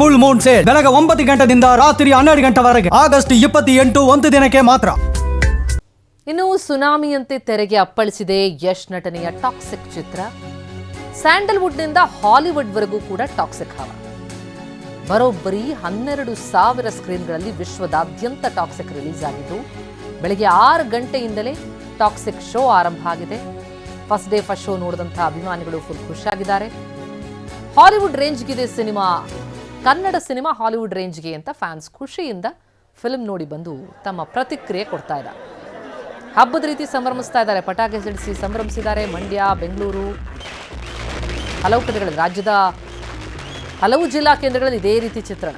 Full Moon sale ಬೆಳಗ್ಗೆ 9 ಗಂಟೆಯಿಂದ ರಾತ್ರಿ 12 ಗಂಟೆವರೆಗೆ ಆಗಸ್ಟ್ 28 ಒಂದು ದಿನಕ್ಕೆ ಮಾತ್ರ. ಇನ್ನು ಸುನಾಮಿಯಂತೆ ತೆರೆಗೆ ಅಪ್ಪಳಿಸಿದೆ ಯಶ್ ನಟನೆಯ ಟಾಕ್ಸಿಕ್ ಚಿತ್ರ. ಸ್ಯಾಂಡಲ್ವುಡ್ನಿಂದ ಹಾಲಿವುಡ್ವರೆಗೂ ಕೂಡ ಟಾಕ್ಸಿಕ್ ಹವಾ. ಬರೋಬ್ಬರಿ 12,000 ಸ್ಕ್ರೀನ್ಗಳಲ್ಲಿ ವಿಶ್ವದಾದ್ಯಂತ ಟಾಕ್ಸಿಕ್ ರಿಲೀಸ್ ಆಗಿದ್ದು ಬೆಳಗ್ಗೆ 6 ಗಂಟೆಯಿಂದಲೇ ಟಾಕ್ಸಿಕ್ ಶೋ ಆರಂಭ ಆಗಿದೆ. ಫಸ್ಟ್ ಡೇ ಫಸ್ಟ್ ಶೋ ನೋಡಿದಂಥ ಅಭಿಮಾನಿಗಳು ಫುಲ್ ಖುಷಿಯಾಗಿದ್ದಾರೆ. ಹಾಲಿವುಡ್ ರೇಂಜ್ಗಿದೆ ಸಿನಿಮಾ, ಕನ್ನಡ ಸಿನಿಮಾ ಹಾಲಿವುಡ್ ರೇಂಜ್ಗೆ ಅಂತ ಫ್ಯಾನ್ಸ್ ಖುಷಿಯಿಂದ ಫಿಲ್ಮ್ ನೋಡಿ ಬಂದು ತಮ್ಮ ಪ್ರತಿಕ್ರಿಯೆ ಕೊಡ್ತಾ ಇದ್ದಾರೆ. ಹಬ್ಬದ ರೀತಿ ಸಂಭ್ರಮಿಸ್ತಾ ಇದ್ದಾರೆ, ಪಟಾಕಿ ಸಿಡಿಸಿ ಸಂಭ್ರಮಿಸಿದ್ದಾರೆ. ಮಂಡ್ಯ, ಬೆಂಗಳೂರು, ಹಲವು ಕಡೆಗಳಲ್ಲಿ, ರಾಜ್ಯದ ಹಲವು ಜಿಲ್ಲಾ ಕೇಂದ್ರಗಳಲ್ಲಿ ಇದೇ ರೀತಿ ಚಿತ್ರಣ.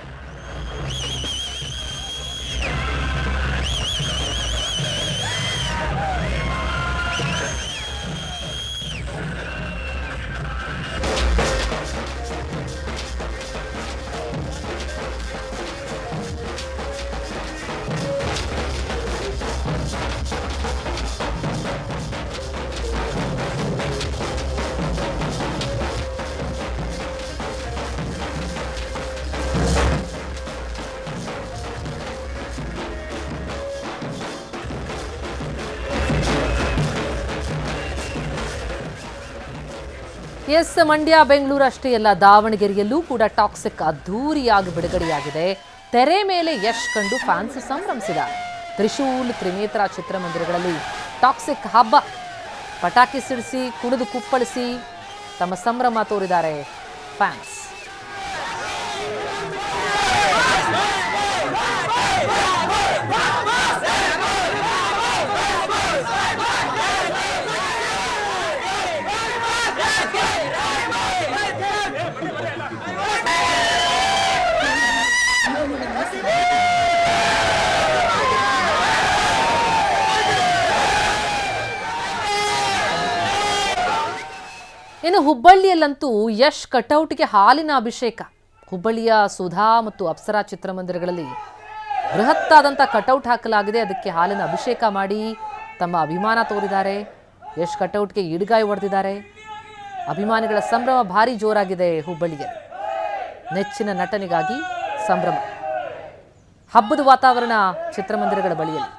ಎಸ್, ಮಂಡ್ಯ, ಬೆಂಗಳೂರು ಅಷ್ಟೇ ಅಲ್ಲ, ದಾವಣಗೆರೆಯಲ್ಲೂ ಕೂಡ ಟಾಕ್ಸಿಕ್ ಅದ್ಧೂರಿಯಾಗಿ ಬಿಡುಗಡೆಯಾಗಿದೆ. ತೆರೆ ಮೇಲೆ ಯಶ್ ಕಂಡು ಫ್ಯಾನ್ಸ್ ಸಂಭ್ರಮಿಸಿದ್ದಾರೆ. ತ್ರಿಶೂಲ್, ತ್ರಿನೇತ್ರ ಚಿತ್ರಮಂದಿರಗಳಲ್ಲಿ ಟಾಕ್ಸಿಕ್ ಹಬ್ಬ. ಪಟಾಕಿ ಸಿಡಿಸಿ ಕುಣಿದು ಕುಪ್ಪಳಿಸಿ ತಮ್ಮ ಸಂಭ್ರಮ ತೋರಿದ್ದಾರೆ ಫ್ಯಾನ್ಸ್. ಇನ್ನು ಹುಬ್ಬಳ್ಳಿಯಲ್ಲಂತೂ ಯಶ್ ಕಟೌಟ್ಗೆ ಹಾಲಿನ ಅಭಿಷೇಕ. ಹುಬ್ಬಳ್ಳಿಯ ಸುಧಾ ಮತ್ತು ಅಪ್ಸರಾ ಚಿತ್ರಮಂದಿರಗಳಲ್ಲಿ ಬೃಹತ್ತಾದಂಥ ಕಟೌಟ್ ಹಾಕಲಾಗಿದೆ. ಅದಕ್ಕೆ ಹಾಲಿನ ಅಭಿಷೇಕ ಮಾಡಿ ತಮ್ಮ ಅಭಿಮಾನ ತೋರಿದ್ದಾರೆ. ಯಶ್ ಕಟೌಟ್ಗೆ ಈಡ್ಗಾಯಿ ಹೊಡೆದಿದ್ದಾರೆ. ಅಭಿಮಾನಿಗಳ ಸಂಭ್ರಮ ಭಾರಿ ಜೋರಾಗಿದೆ ಹುಬ್ಬಳ್ಳಿಯಲ್ಲಿ. ನೆಚ್ಚಿನ ನಟನಿಗಾಗಿ ಸಂಭ್ರಮ. ಹಬ್ಬದ ವಾತಾವರಣ ಚಿತ್ರಮಂದಿರಗಳ ಬಳಿಯಲ್ಲಿ.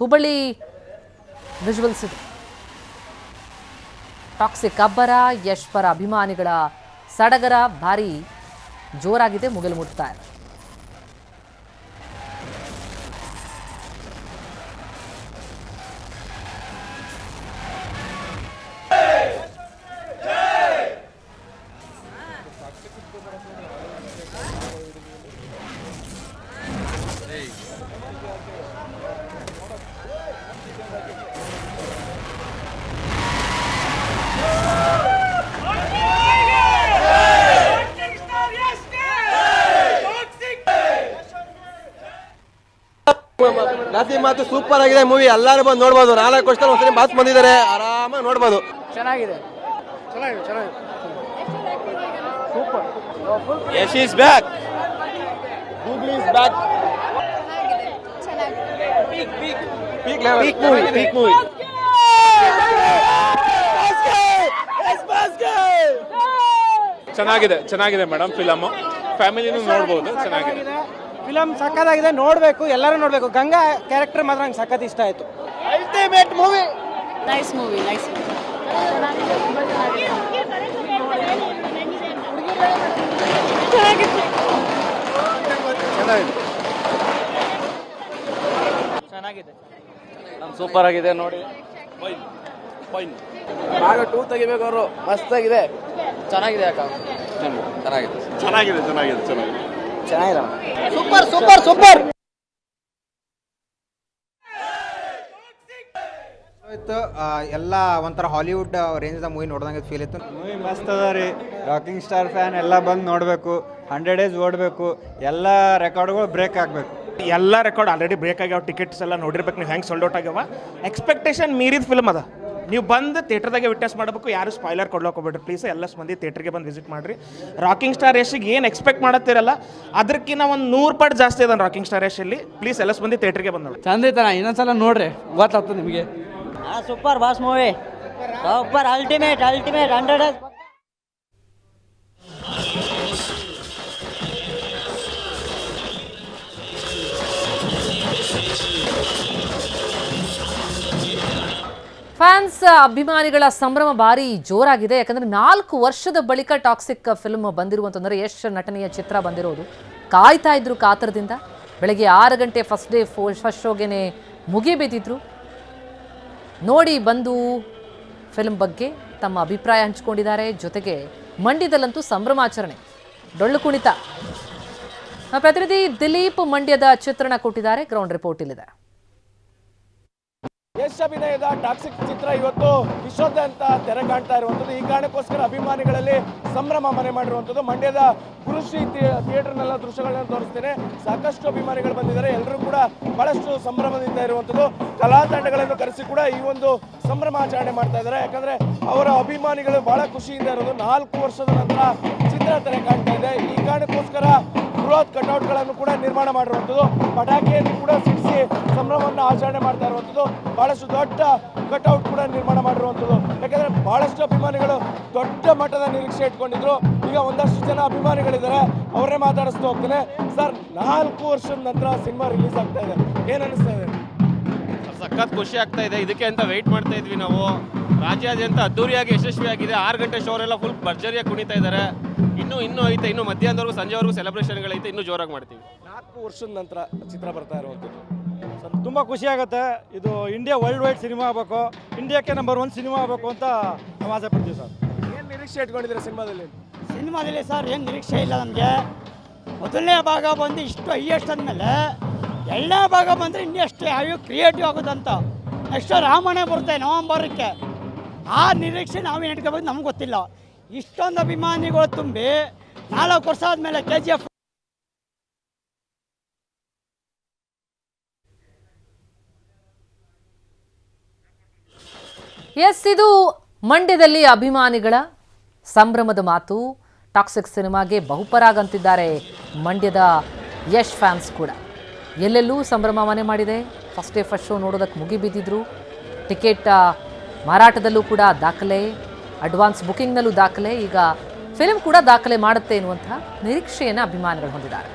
ಹುಬ್ಬಳ್ಳಿ ವಿಜುವಲ್ಸ್ ಇದೆ. ಟಾಕ್ಸಿಕ್ ಅಬ್ಬರ, ಯಶ್ ಪರ ಅಭಿಮಾನಿಗಳ ಸಡಗರ ಭಾರಿ ಜೋರಾಗಿದೆ, ಮುಗಿಲು ಮುಟ್ತಾ ಇದೆ. ನಾತಿ ಮಾತು ಸೂಪರ್ ಆಗಿದೆ ಮೂವಿ. ಎಲ್ಲರೂ ಬಂದು ನೋಡ್ಬೋದು. 4 ವರ್ಷದಲ್ಲಿ ಒಂದ್ಸರಿ ಮಾತು ಬಂದಿದ್ದಾರೆ, ಆರಾಮಾಗಿ ನೋಡ್ಬೋದು. ಚೆನ್ನಾಗಿದೆ. Super. Yash is back. Googly is back. Peak level. Peak movie. ಚೆನ್ನಾಗಿದೆ ಮೇಡಮ್. ಫಿಲಮ್ ಫ್ಯಾಮಿಲಿನೂ ನೋಡ್ಬೋದು. ಚೆನ್ನಾಗಿದೆ ಫಿಲಮ್, ಸಕ್ಕತ್ತಾಗಿದೆ, ನೋಡ್ಬೇಕು, ಎಲ್ಲರೂ ನೋಡ್ಬೇಕು. ಗಂಗಾ ಕ್ಯಾರೆಕ್ಟರ್ ಮಾತ್ರ ನಂಗೆ ಸಖತ್ ಇಷ್ಟ ಆಯ್ತು. Ultimate movie. Nice movie. ಚೆನ್ನಾಗಿದೆ. ಸೂಪರ್ ಆಗಿದೆ ನೋಡಿ. ಭಾಗ 2 ತೆಗಿಬೇಕು ಅವರು. ಮಸ್ತಾಗಿದೆ. ಚೆನ್ನಾಗಿದೆ ಅಕ್ಕ. ಚೆನ್ನಾಗಿದೆ. ಸೂಪರ್. ಎಲ್ಲ ಒಂಥರ ಹಾಲಿವುಡ್ ರೇಂಜ್ ಮೂವಿ ನೋಡ್ದಂಗೆ ಫೀಲ್ ಇತ್ತು. ಮೂವಿ ಮಸ್ತ್ ಅದ ರೀ. ರಾಕಿಂಗ್ ಸ್ಟಾರ್ ಫ್ಯಾನ್ ಎಲ್ಲ ಬಂದು ನೋಡಬೇಕು. 100 days ಓಡಬೇಕು. ಎಲ್ಲ ರೆಕಾರ್ಡ್ಗಳು ಬ್ರೇಕ್ ಆಗಬೇಕು. ಎಲ್ಲ ರೆಕಾರ್ಡ್ ಆಲ್ರೆಡಿ ಬ್ರೇಕ್ ಆಗ್ಯಾವ. ಟಿಕೆಟ್ಸ್ ಎಲ್ಲ ನೋಡಿರ್ಬೇಕು ನೀವು, ಹೆಂಗೆ ಸೋಲ್ಡ್ ಔಟ್ ಆಗ್ಯಾವ. ಎಕ್ಸ್ಪೆಕ್ಟೇಷನ್ ಮೀರಿದ ಫಿಲ್ಮ್ ಅದ. ನೀವು ಬಂದು ಥಿಯೇಟರ್ದಾಗೆ ವಿಟ್ನೆಸ್ ಮಾಡಬೇಕು. ಯಾರು ಸ್ಪಾಯ್ಲರ್ ಕೊಡ್ಲಕ್ಕೆ ಹೋಗ್ಬೇಡ್ರಿ ಪ್ಲೀಸ್. ಎಲ್ಲ ಮಂದಿ ಥಿಯೇಟರ್ಗೆ ಬಂದು ವಿಸಿಟ್ ಮಾಡಿರಿ. ರಾಕಿಂಗ್ ಸ್ಟಾರ್ ಯಶ್ಗೆ ಏನು ಎಕ್ಸ್ಪೆಕ್ಟ್ ಮಾಡತ್ತಿರಲ್ಲ ಅದಕ್ಕಿಂತ ಒಂದು 100 ಪಟ್ಟು ಜಾಸ್ತಿ ಅದ ರಾಕಿಂಗ್ ಸ್ಟಾರ್ ಯಶಲ್ಲಿ. ಪ್ಲೀಸ್ ಎಲ್ಲ ಮಂದಿ ಥಿಯೇಟರ್ಗೆ ಬಂದು ನೋಡಿ. ಚಂದ ಐತನ, ಇನ್ನೊಂದ್ಸಲ ನೋಡ್ರಿ ಗೊತ್ತಾಗ್ತದೆ ನಿಮಗೆ. Super boss movie. Super, ultimate 100 days. ಅಭಿಮಾನಿಗಳ ಸಂಭ್ರಮ ಭಾರಿ ಜೋರಾಗಿದೆ. ಯಾಕಂದ್ರೆ 4 ವರ್ಷದ ಬಳಿಕ ಟಾಕ್ಸಿಕ್ ಫಿಲ್ಮ್ ಬಂದಿರುವಂತಂದ್ರೆ ಯಶ್ ನಟನೆಯ ಚಿತ್ರ ಬಂದಿರೋದು. ಕಾಯ್ತಾ ಇದ್ರು ಕಾತರದಿಂದ. ಬೆಳಗ್ಗೆ 6 ಗಂಟೆ ಫಸ್ಟ್ ಶೋಗೆನೆ ಮುಗಿಬಿದ್ದಿದ್ರು. ನೋಡಿ ಬಂದು ಫಿಲ್ಮ್ ಬಗ್ಗೆ ತಮ್ಮ ಅಭಿಪ್ರಾಯ ಹಂಚಿಕೊಂಡಿದ್ದಾರೆ. ಜೊತೆಗೆ ಮಂಡ್ಯದಲ್ಲಂತೂ ಸಂಭ್ರಮಾಚರಣೆ, ಡೊಳ್ಳು ಕುಣಿತ. ಪ್ರತಿನಿಧಿ ದಿಲೀಪ್ ಮಂಡ್ಯದ ಚಿತ್ರಣ ಕೊಟ್ಟಿದ್ದಾರೆ. ಗ್ರೌಂಡ್ ರಿಪೋರ್ಟ್ ಇಲ್ಲಿದೆ. ಯಶ್ ಅಭಿನಯದ ಟಾಕ್ಸಿಕ್ ಚಿತ್ರ ಇವತ್ತು ವಿಶ್ವಾದ್ಯಂತ ತೆರೆ ಕಾಣ್ತಾ ಇರುವಂಥದ್ದು. ಈ ಕಾರಣಕ್ಕೋಸ್ಕರ ಅಭಿಮಾನಿಗಳಲ್ಲಿ ಸಂಭ್ರಮ ಮನೆ ಮಾಡಿರುವಂಥದ್ದು. ಮಂಡ್ಯದ ಗುರುಶ್ರೀ ಥಿಯೇಟರ್ನೆಲ್ಲ ದೃಶ್ಯಗಳನ್ನ ತೋರಿಸ್ತೇನೆ. ಸಾಕಷ್ಟು ಅಭಿಮಾನಿಗಳು ಬಂದಿದ್ದಾರೆ. ಎಲ್ಲರೂ ಕೂಡ ಬಹಳಷ್ಟು ಸಂಭ್ರಮದಿಂದ ಇರುವಂಥದ್ದು. ಕಲಾ ತಂಡಗಳನ್ನು ಕರೆಸಿ ಕೂಡ ಈ ಒಂದು ಸಂಭ್ರಮಾಚರಣೆ ಮಾಡ್ತಾ ಇದ್ದಾರೆ. ಯಾಕಂದ್ರೆ ಅವರ ಅಭಿಮಾನಿಗಳು ಬಹಳ ಖುಷಿಯಿಂದ ಇರೋದು. 4 ವರ್ಷದ ನಂತರ ಚಿತ್ರ ತೆರೆ ಕಾಣ್ತಾ ಇದೆ. ಈ ಕಾರಣಕ್ಕೋಸ್ಕರ ಬೃಹತ್ ಕಟೌಟ್ಗಳನ್ನು ಕೂಡ ನಿರ್ಮಾಣ ಮಾಡಿರುವಂಥದ್ದು. ಪಟಾಕಿಯನ್ನು ಕೂಡ ಸಿಡಿಸಿ ಸಂಭ್ರಮವನ್ನು ಆಚರಣೆ ಮಾಡ್ತಾ ಇರುವಂಥದ್ದು. ಬಹಳಷ್ಟು ದೊಡ್ಡ ಕಟೌಟ್ ಕೂಡ ನಿರ್ಮಾಣ ಮಾಡಿರುವಂಥದ್ದು. ಯಾಕಂದ್ರೆ ಬಹಳಷ್ಟು ಅಭಿಮಾನಿಗಳು ದೊಡ್ಡ ಮಟ್ಟದ ನಿರೀಕ್ಷೆ ಇಟ್ಕೊಂಡಿದ್ರು. ಈಗ ಒಂದಷ್ಟು ಜನ ಅಭಿಮಾನಿಗಳಿದ್ದಾರೆ, ಅವರೇ ಮಾತಾಡಿಸ್ತಾ ಹೋಗ್ತೇನೆ. ಸರ್, 4 ವರ್ಷದ ನಂತರ ಸಿನಿಮಾ ರಿಲೀಸ್ ಆಗ್ತಾ ಇದೆ, ಏನ್ ಅನಿಸ್ತಾ ಇದೆ? ಸಖತ್ ಖುಷಿ ಆಗ್ತಾ ಇದೆ. ಇದಕ್ಕೆ ಅಂತ ವೆಯ್ಟ್ ಮಾಡ್ತಾ ಇದ್ವಿ ನಾವು. ರಾಜ್ಯಾದ್ಯಂತ ಅದ್ದೂರಿಯಾಗಿ ಯಶಸ್ವಿಯಾಗಿದೆ. 6 ಗಂಟೆ ಶೋ ಅವರೆಲ್ಲ ಫುಲ್ ಭರ್ಜರಿಯಾಗಿ ಕುಣಿತಾ ಇದ್ದಾರೆ. ಇನ್ನೂ ಐತೆ, ಇನ್ನು ಮಧ್ಯಾಹ್ನದವರೆಗೂ ಸಂಜೆವರೆಗೂ ಸೆಲೆಬ್ರೇಷನ್ಗಳೈತೆ, ಇನ್ನೂ ಜೋರಾಗಿ ಮಾಡ್ತೀವಿ. 4 ವರ್ಷದ ನಂತರ ಚಿತ್ರ ಬರ್ತಾ ಇರುವಂಥದ್ದು. ಸರ್, ತುಂಬ ಖುಷಿ ಆಗುತ್ತೆ. ಇದು ಇಂಡಿಯಾ ವರ್ಲ್ಡ್ ವೈಡ್ ಸಿನಿಮಾ ಆಗಬೇಕು, ಇಂಡಿಯಾಕ್ಕೆ ನಂಬರ್ 1 ಸಿನಿಮಾ ಆಗಬೇಕು ಅಂತ ನಾವು ಆಸೆ ಪಡ್ತೀವಿ ಸರ್. ಏನು ನಿರೀಕ್ಷೆ ಇಟ್ಕೊಂಡಿದ್ದೀರಾ ಸಿನಿಮಾದಲ್ಲಿ ಸರ್? ಏನು ನಿರೀಕ್ಷೆ ಇಲ್ಲ ನಮಗೆ. ಮೊದಲನೇ ಭಾಗ ಬಂದು ಇಷ್ಟು ಹೈಯೆಸ್ಟ್ ಅಂದಮೇಲೆ ಎಲ್ಲ ಭಾಗ ಬಂದರೆ ಇನ್ನೆಷ್ಟು ಕ್ರಿಯೇಟಿವ್ ಆಗೋದಂತ. ನೆಕ್ಸ್ಟ್ ರಾಮನೇ ಬರುತ್ತೆ ನವಂಬರಕ್ಕೆ. ಆ ನಿರೀಕ್ಷೆ ನಾವೇನು ಇಟ್ಕೋಬೇಕು ನಮ್ಗೆ ಗೊತ್ತಿಲ್ಲ. ಇಷ್ಟೊಂದು ಅಭಿಮಾನಿಗಳು ತುಂಬಿ 4 ವರ್ಷ ಆದಮೇಲೆ KGF. ಎಸ್, ಇದು ಮಂಡ್ಯದಲ್ಲಿ ಅಭಿಮಾನಿಗಳ ಸಂಭ್ರಮದ ಮಾತು. ಟಾಕ್ಸಿಕ್ ಸಿನಿಮಾಗೆ ಬಹುಪರಾಗ್ ಅಂತಿದ್ದಾರೆ ಮಂಡ್ಯದ ಯಶ್ ಫ್ಯಾನ್ಸ್ ಕೂಡ. ಎಲ್ಲೆಲ್ಲೂ ಸಂಭ್ರಮ ಮನೆ ಮಾಡಿದೆ. ಫಸ್ಟ್ ಶೋ ನೋಡೋದಕ್ಕೆ ಮುಗಿಬಿದ್ದಿದ್ರು. ಟಿಕೆಟ್ ಮಾರಾಟದಲ್ಲೂ ಕೂಡ ದಾಖಲೆ, ಅಡ್ವಾನ್ಸ್ ಬುಕಿಂಗ್ನಲ್ಲೂ ದಾಖಲೆ. ಈಗ ಫಿಲ್ಮ್ ಕೂಡ ದಾಖಲೆ ಮಾಡುತ್ತೆ ಎನ್ನುವಂತಹ ನಿರೀಕ್ಷೆಯನ್ನು ಅಭಿಮಾನಿಗಳು ಹೊಂದಿದ್ದಾರೆ.